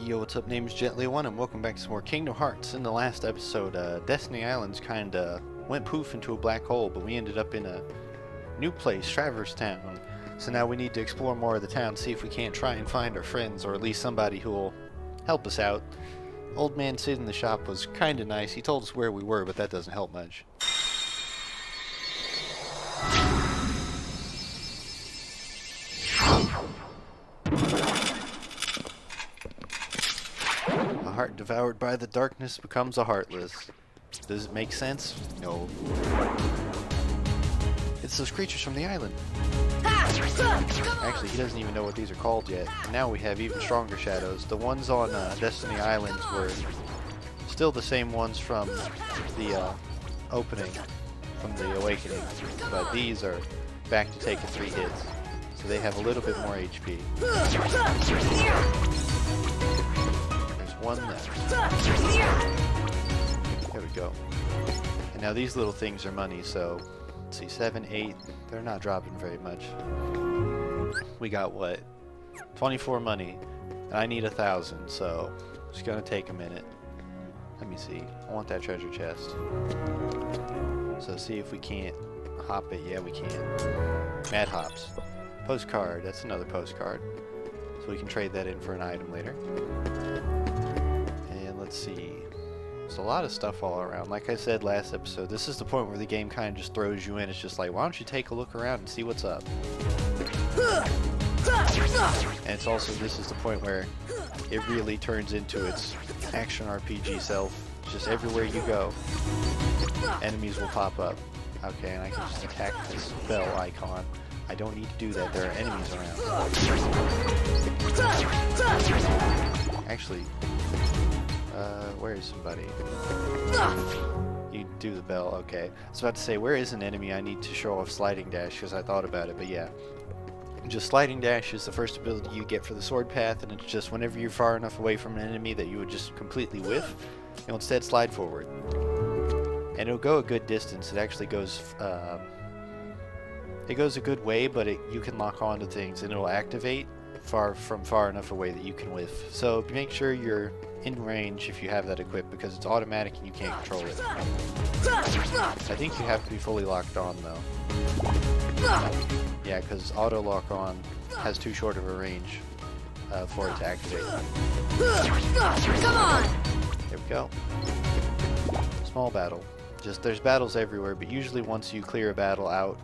Yo, what's up? Name's Jet1 and welcome back to some more Kingdom Hearts. In the last episode, Destiny Islands kinda went poof into a black hole, but we ended up in a new place, Traverse Town. So now we need to explore more of the town, see if we can't try and find our friends, or at least somebody who will help us out. Old man Sid in the shop was kinda nice. He told us where we were, but that doesn't help much. A heart devoured by the darkness becomes a heartless. Does it make sense? No. It's those creatures from the island. Actually, he doesn't even know what these are called yet. And now we have even stronger shadows. The ones on Destiny Islands were still the same ones from the opening, from the awakening. But these are back to taking 3 hits. So they have a little bit more HP. One left. There we go. And now these little things are money, so let's see, 7, 8, they're not dropping very much. We got what? 24 money. And I need 1,000, so it's gonna take a minute. Let me see. I want that treasure chest. So see if we can't hop it. Yeah, we can. Mad hops. Postcard, that's another postcard. So we can trade that in for an item later. Let's see. There's a lot of stuff all around. Like I said last episode, this is the point where the game kind of just throws you in. It's just like, why don't you take a look around and see what's up? And it's also, this is the point where it really turns into its action RPG self. Just everywhere you go, enemies will pop up. Okay, and I can just attack this bell icon. I don't need to do that. There are enemies around. Actually, where is somebody? You do the bell, okay. I was about to say, where is an enemy? I need to show off sliding dash because I thought about it, but yeah. Just sliding dash is the first ability you get for the sword path, and it's just whenever you're far enough away from an enemy that you would just completely whiff, you'll instead slide forward. And it'll go a good distance. It actually goes, it goes a good way, but you can lock onto things and it'll activate far enough away that you can whiff. So make sure you're in range if you have that equipped, because it's automatic and you can't control it. I think you have to be fully locked on though. Yeah, because auto lock on has too short of a range for it to activate. Come on! There we go. Small battle. Just there's battles everywhere, but usually once you clear a battle out,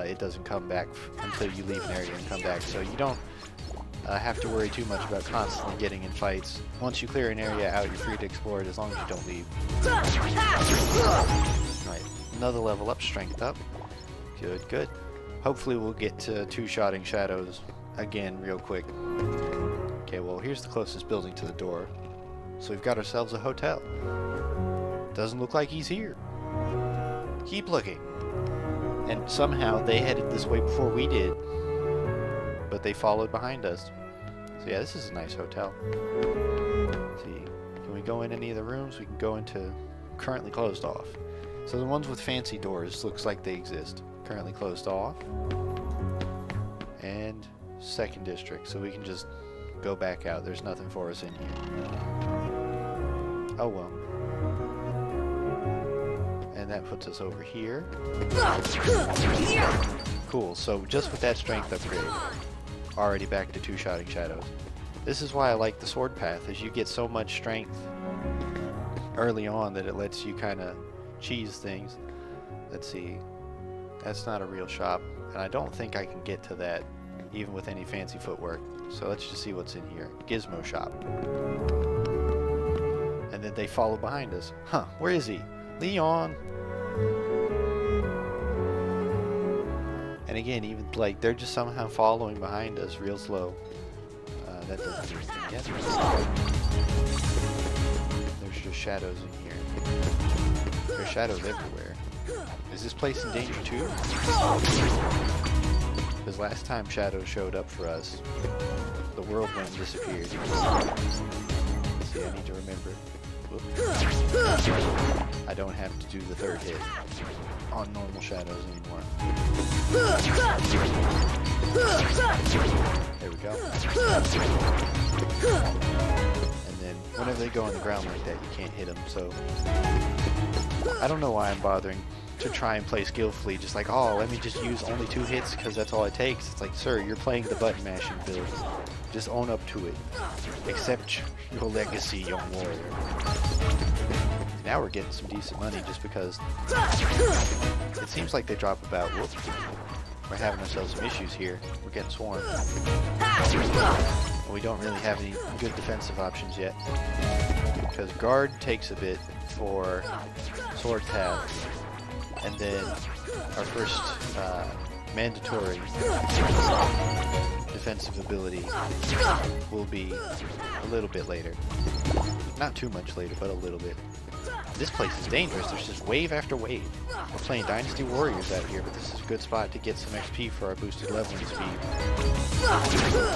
it doesn't come back until you leave an area and come back. So you don't have to worry too much about constantly getting in fights. Once you clear an area out, you're free to explore it as long as you don't leave. Right, another level up, strength up. Good, good. Hopefully we'll get to 2-shotting shadows again real quick. Okay, well here's the closest building to the door. So we've got ourselves a hotel. Doesn't look like he's here. Keep looking. And somehow they headed this way before we did. But they followed behind us. So yeah, this is a nice hotel. Let's see, can we go in any of the rooms? We can go into currently closed off. So the ones with fancy doors looks like they exist. Currently closed off. And second district, so we can just go back out. There's nothing for us in here. Oh well. And that puts us over here. Cool, so just with that strength upgrade, already back to 2-shotting shadows. This is why I like the sword path, is you get so much strength early on that it lets you kind of cheese things. Let's see, that's not a real shop, and I don't think I can get to that even with any fancy footwork. So let's just see what's in here. Gizmo shop. And then they follow behind us. Huh, where is he? Leon! And again, even like they're just somehow following behind us real slow. That doesn't do anything yet. There's just shadows in here. There's shadows everywhere. Is this place in danger too? Because last time shadows showed up for us, the whirlwind disappeared. Let's see, I need to remember. I don't have to do the 3rd hit on normal shadows anymore. There we go. and whenever they go on the ground like that, you can't hit them, so I don't know why I'm bothering to try and play skillfully, just like, oh, let me just use only 2 hits because that's all it takes. It's like, sir, you're playing the button mashing build. Just own up to it. Accept your legacy, young warrior. Now we're getting some decent money just because it seems like they drop about, whoops, we're having ourselves some issues here. We're getting swarmed. We don't really have any good defensive options yet. Because guard takes a bit for sword tab. And then our first mandatory defensive ability will be a little bit later. Not too much later, but a little bit. This place is dangerous. There's just wave after wave. We're playing Dynasty Warriors out here, but this is a good spot to get some XP for our boosted leveling speed.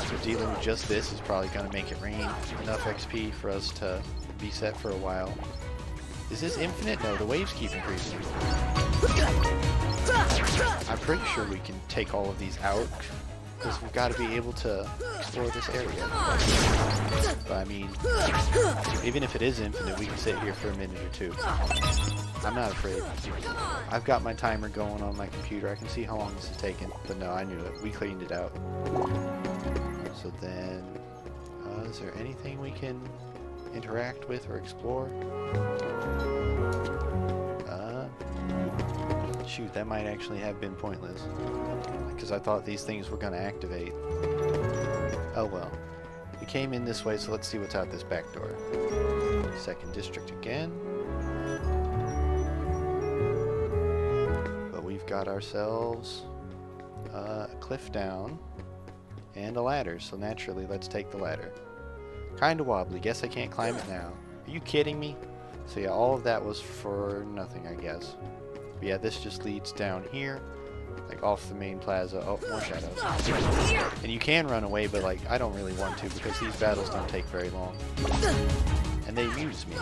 So dealing with just this is probably going to make it rain enough XP for us to be set for a while. Is this infinite? No, the waves keep increasing. I'm pretty sure we can take all of these out, because we've got to be able to explore this area. But I mean, even if it is infinite, we can sit here for a minute or 2. I'm not afraid. I've got my timer going on my computer. I can see how long this is taking. But no, I knew it. We cleaned it out. So then, is there anything we can interact with or explore? Shoot, that might actually have been pointless. Because I thought these things were going to activate. Oh well. We came in this way, so let's see what's out this back door. Second district again. But we've got ourselves a cliff down and a ladder, so naturally let's take the ladder. Kinda wobbly, guess I can't climb it now. Are you kidding me? So yeah, all of that was for nothing, I guess. But yeah, this just leads down here, like off the main plaza. Oh, more shadows. And you can run away, but like, I don't really want to because these battles don't take very long. And they amuse me.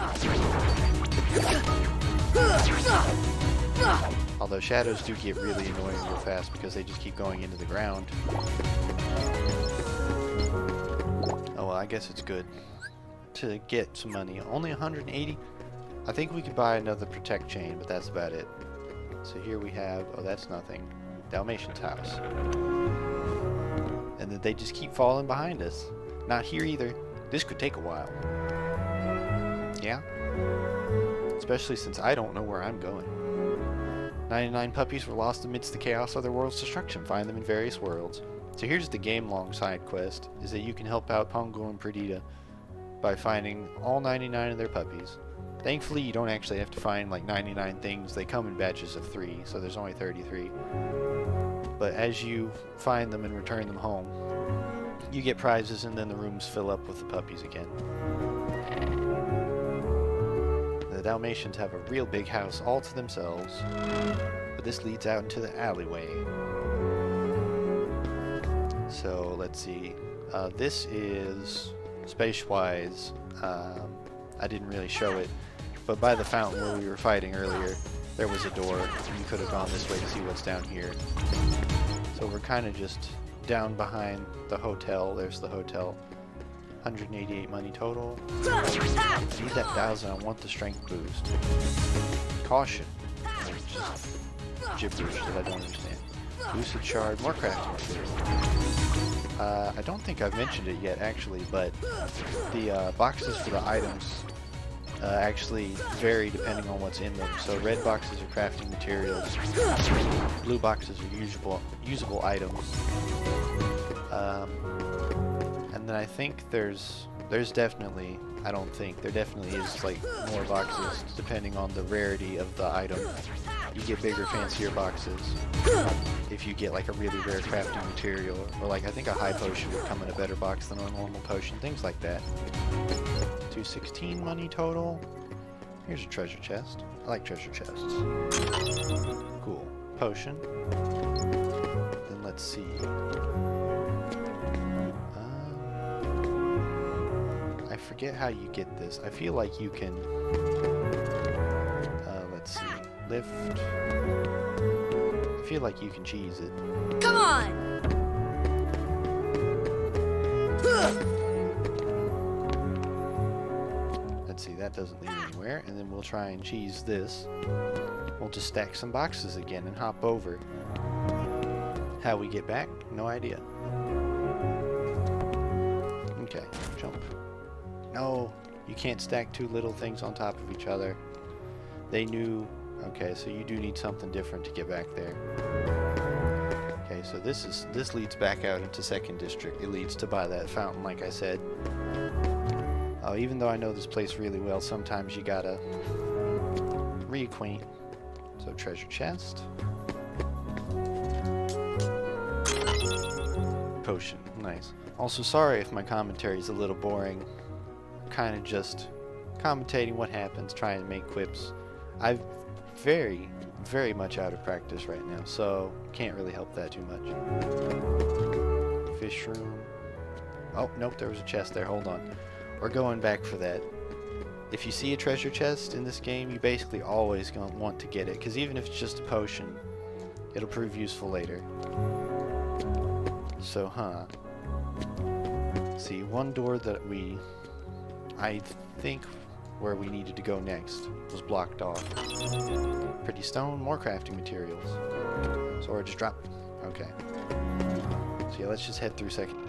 Although shadows do get really annoying real fast because they just keep going into the ground. Oh well, I guess it's good to get some money. Only 180? I think we could buy another protect chain, but that's about it. So here we have, oh that's nothing, Dalmatian's house. And then they just keep falling behind us. Not here either. This could take a while. Yeah? Especially since I don't know where I'm going. 99 puppies were lost amidst the chaos of their world's destruction. Find them in various worlds. So here's the game-long side quest, is that you can help out Pongo and Perdita by finding all 99 of their puppies. Thankfully, you don't actually have to find like 99 things. They come in batches of 3, so there's only 33. But as you find them and return them home, you get prizes and then the rooms fill up with the puppies again. The Dalmatians have a real big house all to themselves, but this leads out into the alleyway. So let's see. This is space-wise. I didn't really show it, but by the fountain where we were fighting earlier, there was a door, and you could have gone this way to see what's down here. So we're kind of just down behind the hotel. There's the hotel. 188 money total. I need that 1,000. I want the strength boost. Caution. Just gibberish that I don't understand. Lucid shard. More crafting material. I don't think I've mentioned it yet, actually, but the boxes for the items actually vary depending on what's in them. So red boxes are crafting materials, blue boxes are usable items, and then I think there definitely, I don't think, there definitely is like more boxes depending on the rarity of the item. You get bigger, fancier boxes if you get like a really rare crafting material, or like I think a high potion would come in a better box than a normal potion, things like that. 216 money total. Here's a treasure chest. I like treasure chests. Cool. Potion. Then let's see. I forget how you get this. I feel like you can... let's see. Lift. I feel like you can cheese it. Come on! that doesn't lead anywhere. And then we'll try and cheese this. We'll just stack some boxes again and hop over. How we get back? No idea. Okay, jump. No, you can't stack two little things on top of each other. They knew. Okay, so you do need something different to get back there. Okay, so this leads back out into Second District. It leads to by that fountain, like I said. Even though I know this place really well, sometimes you gotta reacquaint. So treasure chest. Potion, nice. Also, sorry if my commentary is a little boring. Kind of just commentating what happens, trying to make quips. I'm very, very much out of practice right now, so can't really help that too much. Fish room. Oh, nope, there was a chest there. Hold on. We're going back for that. If you see a treasure chest in this game, you basically always gonna want to get it, because even if it's just a potion, it'll prove useful later. So, see, one door that I think where we needed to go next was blocked off. Pretty stone, more crafting materials. Sora, just drop. Okay. So yeah, let's just head through second.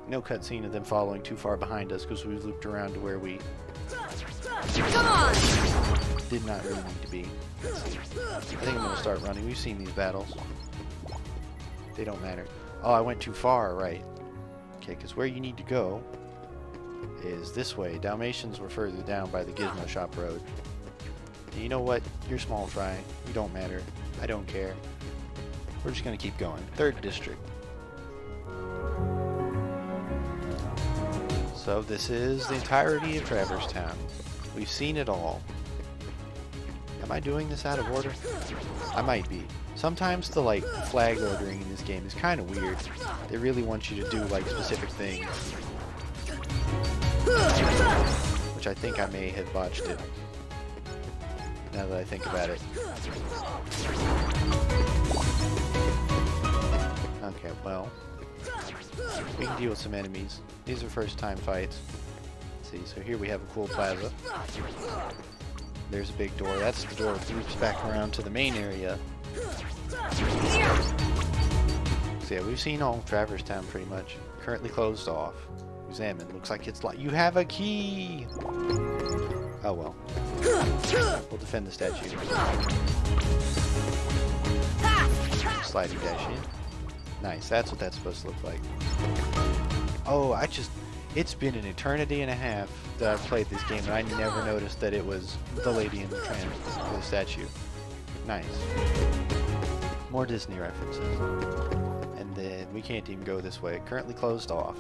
No cutscene of them following too far behind us because we've looped around to where we Come on! did not really need to be. Let's see. I think I'm gonna start running. We've seen these battles. They don't matter. Oh, I went too far, right. Okay, because where you need to go is this way. Dalmatians were further down by the Gizmo Shop Road. And you know what? You're small fry. You don't matter. I don't care. We're just gonna keep going. Third District. So this is the entirety of Traverse Town. We've seen it all. Am I doing this out of order? I might be. Sometimes the flag ordering in this game is kind of weird. They really want you to do specific things. Which I think I may have botched it. Now that I think about it. Okay, well. We can deal with some enemies. These are first time fights. Let's see, so here we have a cool plaza. There's a big door. That's the door that loops back around to the main area. So yeah, we've seen all Traverse Town pretty much. Currently closed off. Examine. Looks like it's locked. You have a key! Oh well. We'll defend the statue. Sliding dash in. Nice, that's what that's supposed to look like. Oh, it's been an eternity and a half that I've played this game and I never noticed that it was the lady in the statue. Nice. More Disney references. And then we can't even go this way. Currently closed off.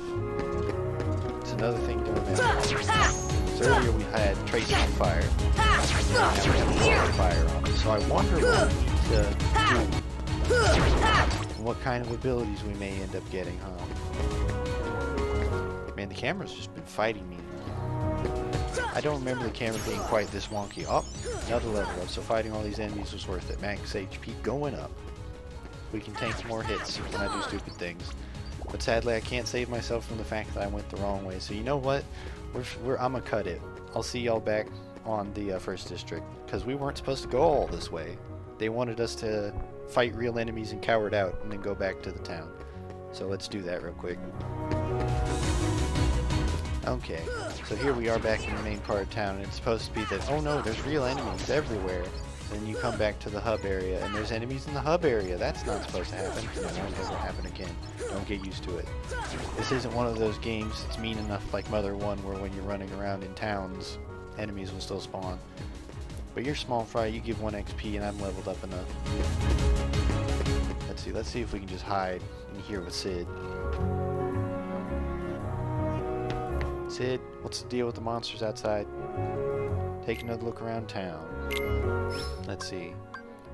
It's another thing to remember. So earlier we had tracing on fire. Now we have fire on it. So I wonder what we need to do. And what kind of abilities we may end up getting, huh? Man, the camera's just been fighting me. I don't remember the camera being quite this wonky. Oh, another level up, so fighting all these enemies was worth it. Max HP going up. We can tank more hits when I do stupid things. But sadly, I can't save myself from the fact that I went the wrong way. So you know what? I'm gonna cut it. I'll see y'all back on the first district. Because we weren't supposed to go all this way. They wanted us to fight real enemies and coward out and then go back to the town. So let's do that real quick. Okay, so here we are back in the main part of town, and it's supposed to be that, oh no, there's real enemies everywhere. Then you come back to the hub area, and there's enemies in the hub area. That's not supposed to happen, and it won't ever happen again. Don't get used to it. This isn't one of those games that's mean enough like Mother 1, where when you're running around in towns, enemies will still spawn. But you're small fry, you give 1 XP, and I'm leveled up enough. Let's see if we can just hide in here with Sid. Sid, what's the deal with the monsters outside? Take another look around town. Let's see.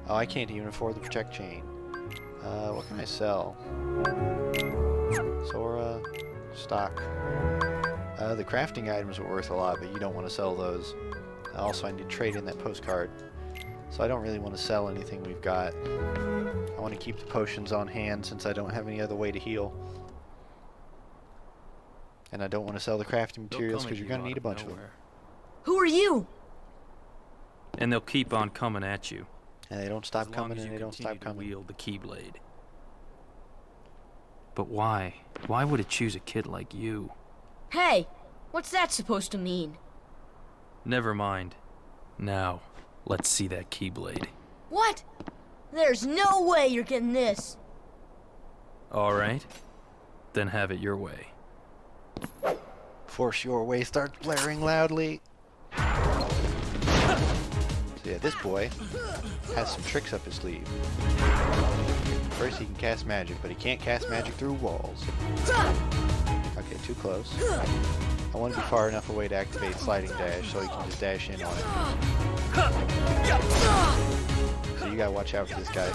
Oh, I can't even afford the protect chain. What can I sell? Sora, stock. The crafting items are worth a lot, but you don't want to sell those. Also, I need to trade in that postcard. So I don't really want to sell anything we've got. I want to keep the potions on hand since I don't have any other way to heal. And I don't want to sell the crafting materials because you're going to need a bunch of them. Who are you? And they'll keep on coming at you. And they don't stop as long coming as and you they don't continue stop to coming. wield the Keyblade. But why? Why would it choose a kid like you? Hey, what's that supposed to mean? Never mind. Now, let's see that Keyblade. What? There's no way you're getting this. All right. Then have it your way. Force Your Way starts blaring loudly. So yeah, this boy has some tricks up his sleeve. First he can cast magic, but he can't cast magic through walls. Okay, too close. I want to be far enough away to activate sliding dash so he can just dash in on it. So you gotta watch out for this guy.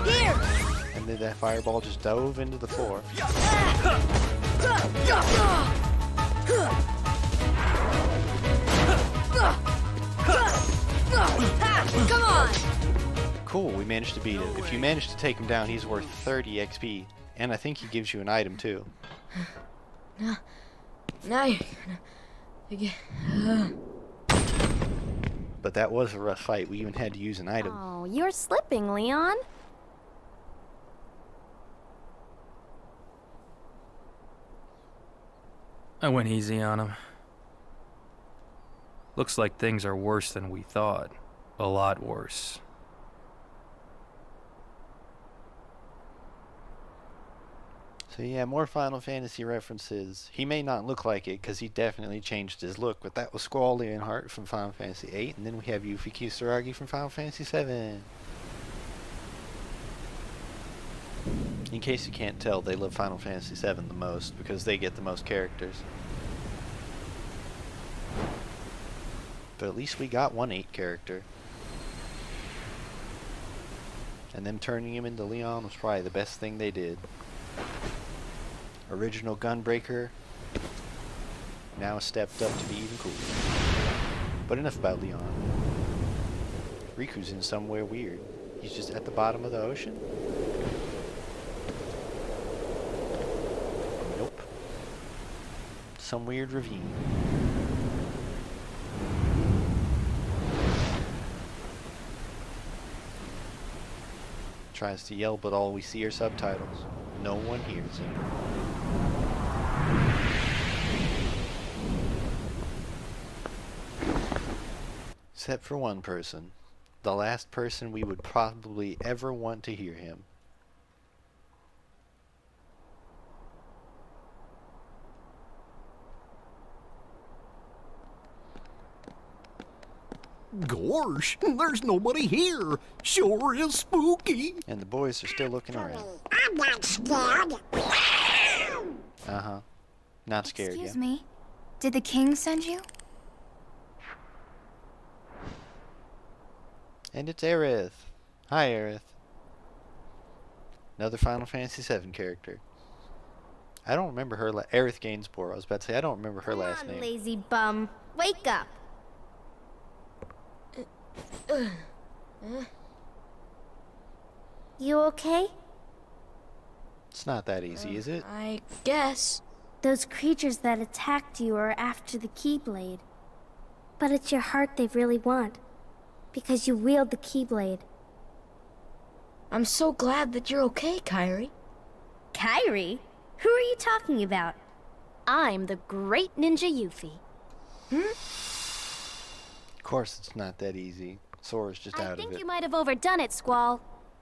Here! And then that fireball just dove into the floor. Come on! Cool, we managed to beat it. If you manage to take him down, he's worth 30 XP. And I think he gives you an item too. Now you're gonna... But that was a rough fight. We even had to use an item. Oh, you're slipping, Leon. I went easy on him. Looks like things are worse than we thought. A lot worse. So yeah, more Final Fantasy references. He may not look like it because he definitely changed his look, but that was Squall Leonhardt from Final Fantasy VIII, and then we have Yuffie Kisaragi from Final Fantasy VII. In case you can't tell, they love Final Fantasy VII the most because they get the most characters. But at least we got one 8 character. And them turning him into Leon was probably the best thing they did. Original Gunbreaker now stepped up to be even cooler. But enough about Leon. Riku's in somewhere weird. He's just at the bottom of the ocean? Nope. Some weird ravine. Tries to yell, but all we see are subtitles. No one hears him. Except for one person. The last person we would probably ever want to hear him. Gosh, there's nobody here. Sure is spooky. And the boys are still looking around. I'm not scared. Uh-huh. Not scared yet. Excuse me. Did the king send you? And it's Aerith. Hi, Aerith. Another Final Fantasy VII character. I don't remember her Aerith Gainsborough. I was about to say, I don't remember her last Come on, name. lazy bum. Wake up. You okay? It's not that easy, is it? I guess. Those creatures that attacked you are after the Keyblade. But it's your heart they really want. Because you wield the Keyblade. I'm so glad that you're okay, Kairi. Kairi? Who are you talking about? I'm the great ninja Yuffie. Of course it's not that easy. Sora's just I out of think it. you might have overdone it, Squall.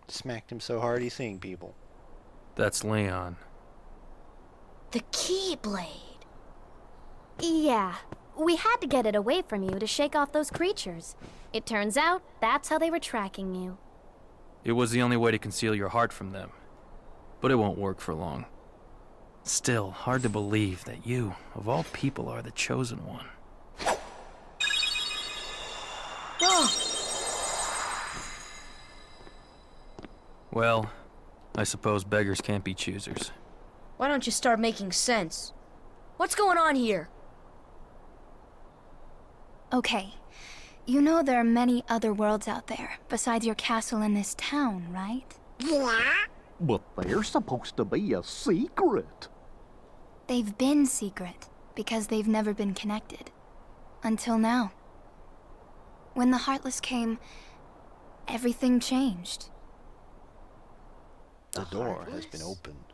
Smacked him so hard he's seeing people. That's Leon. The Keyblade. Yeah, we had to get it away from you to shake off those creatures. It turns out that's how they were tracking you. It was the only way to conceal your heart from them. But it won't work for long. Still, hard to believe that you, of all people, are the chosen one. Oh, Well, I suppose beggars can't be choosers. why don't you start making sense? What's going on here? Okay, You know there are many other worlds out there, besides your castle and this town, right? Yeah? But they're supposed to be a secret. They've been secret, because they've never been connected. Until now. When the Heartless came, everything changed. The door has been opened.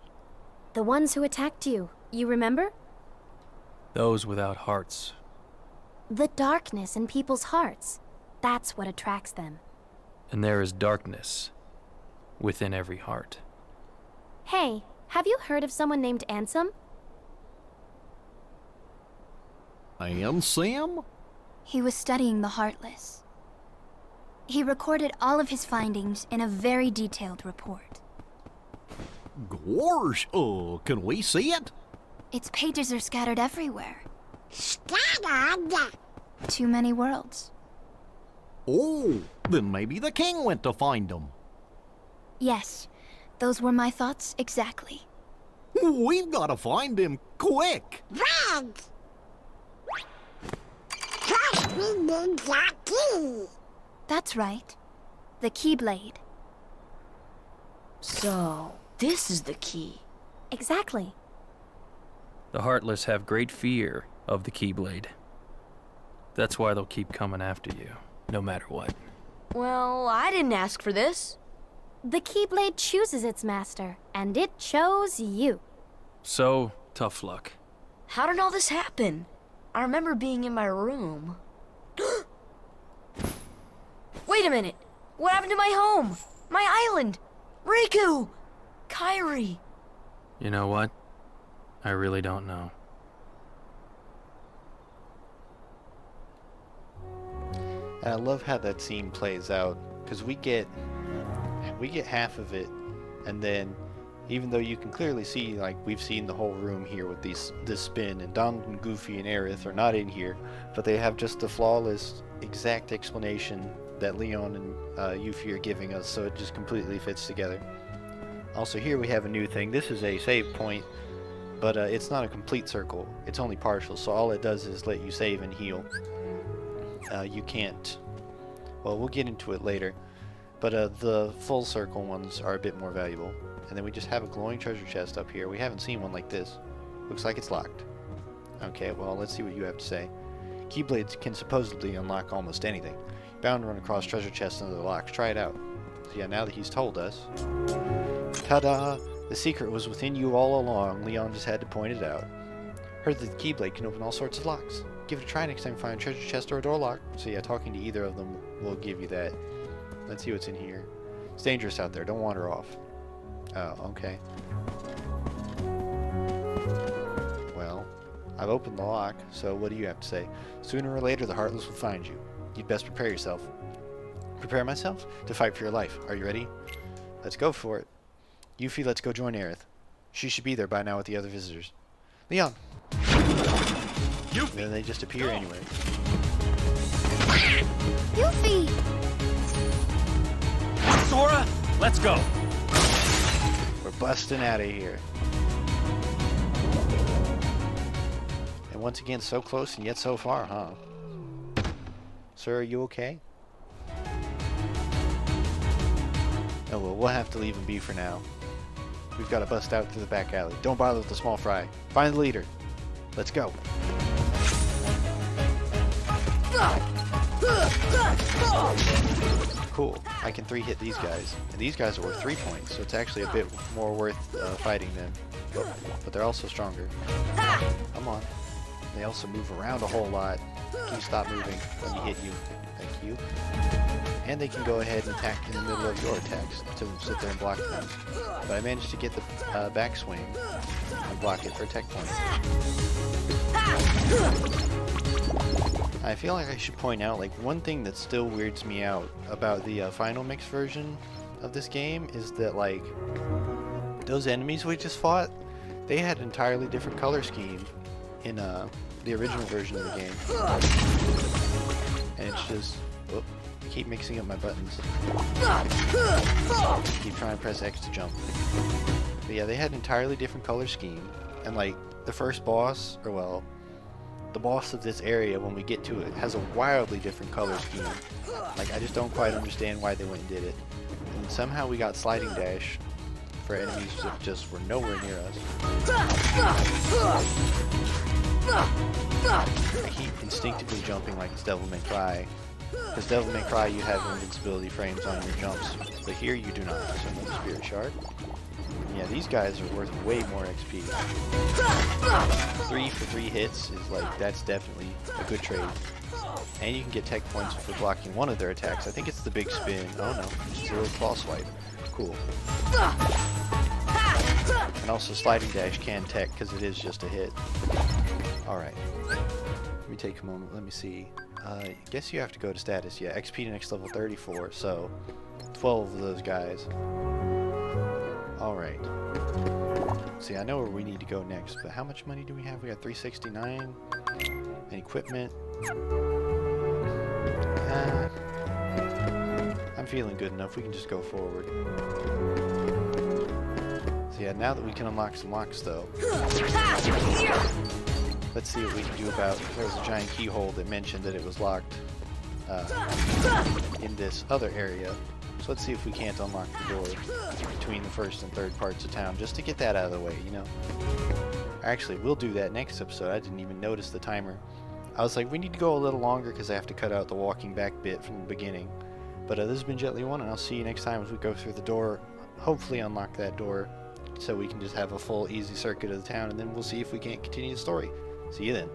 The ones who attacked you, you remember? Those without hearts. The darkness in people's hearts. That's what attracts them. And there is darkness within every heart. Hey, have you heard of someone named Ansem? And Sam? He was studying the Heartless. He recorded all of his findings in a very detailed report. Gosh, can we see it? Its pages are scattered everywhere. Scattered? Too many worlds. Oh, then maybe the king went to find them. Yes, those were my thoughts exactly. We've got to find him quick. Red! First we need that key. That's right. The Keyblade. So, this is the key. Exactly. The Heartless have great fear of the Keyblade. That's why they'll keep coming after you, no matter what. Well, I didn't ask for this. The Keyblade chooses its master, and it chose you. So, tough luck. How did all this happen? I remember being in my room. Wait a minute! What happened to my home? My island? Riku! Kairi! You know what? I really don't know. And I love how that scene plays out, because we get half of it, and then even though you can clearly see, like, we've seen the whole room here with this spin, and Donald and Goofy and Aerith are not in here, but they have just the flawless, exact explanation that Leon and Yuffie are giving us, so it just completely fits together. Also, here we have a new thing. This is a save point, but it's not a complete circle. It's only partial, so all it does is let you save and heal. You can't... Well, we'll get into it later, but the full circle ones are a bit more valuable. And then we just have a glowing treasure chest up here. We haven't seen one like this. Looks like it's locked. Okay, well, let's see what you have to say. Keyblades can supposedly unlock almost anything. You're bound to run across treasure chests and other locks. Try it out. So yeah, now that he's told us... Ta-da! The secret was within you all along. Leon just had to point it out. Heard that the Keyblade can open all sorts of locks. Give it a try next time you find a treasure chest or a door lock. So yeah, talking to either of them will give you that. Let's see what's in here. It's dangerous out there. Don't wander off. Oh, okay. Well, I've opened the lock, so what do you have to say? Sooner or later, the Heartless will find you. You'd best prepare yourself. Prepare myself? To fight for your life. Are you ready? Let's go for it. Yuffie, let's go join Aerith. She should be there by now with the other visitors. Leon! Yuffie! Then they just appear anyway. Yuffie! Sora, let's go! We're busting out of here. And once again, so close and yet so far, huh? Sir, are you okay? Oh well, we'll have to leave him be for now. We've got to bust out through the back alley. Don't bother with the small fry. Find the leader. Let's go. Cool. I can 3-hit these guys. And these guys are worth 3 points, so it's actually a bit more worth fighting them. But they're also stronger. Come on. They also move around a whole lot. Can you stop moving? Let me hit you. Thank you. And they can go ahead and attack in the middle of your attacks to sit there and block them. But I managed to get the backswing and block it for a tech point. I feel like I should point out, like, one thing that still weirds me out about the Final Mix version of this game is that, like, those enemies we just fought, they had an entirely different color scheme in the original version of the game. And it's just... Whoop, I keep mixing up my buttons. Keep trying to press X to jump. But yeah, they had an entirely different color scheme. And, like, the first boss, or well... the boss of this area, when we get to it, has a wildly different color scheme. Like, I just don't quite understand why they went and did it. And somehow we got sliding dash for enemies that just were nowhere near us. I keep instinctively jumping like it's Devil May Cry. Because Devil May Cry, you have invincibility frames on your jumps, but here you do not. So another Spirit Shard. Yeah, these guys are worth way more XP. 3 for 3 hits is like, that's definitely a good trade. And you can get tech points for blocking one of their attacks. I think it's the big spin. Oh no, it's a little claw swipe. Cool. And also sliding dash can tech because it is just a hit. Alright. Let me take a moment, let me see. I guess you have to go to status. Yeah, XP to next level 34, so 12 of those guys. Alright. See, I know where we need to go next, but how much money do we have? We got 369. And equipment. I'm feeling good enough. We can just go forward. So yeah, now that we can unlock some locks, though. Let's see what we can do about... There was a giant keyhole that mentioned that it was locked in this other area. So let's see if we can't unlock the door between the first and third parts of town, just to get that out of the way, you know? Actually, we'll do that next episode. I didn't even notice the timer. I was like, we need to go a little longer because I have to cut out the walking back bit from the beginning. But this has been Gently One, and I'll see you next time as we go through the door. Hopefully unlock that door so we can just have a full easy circuit of the town, and then we'll see if we can't continue the story. See you then.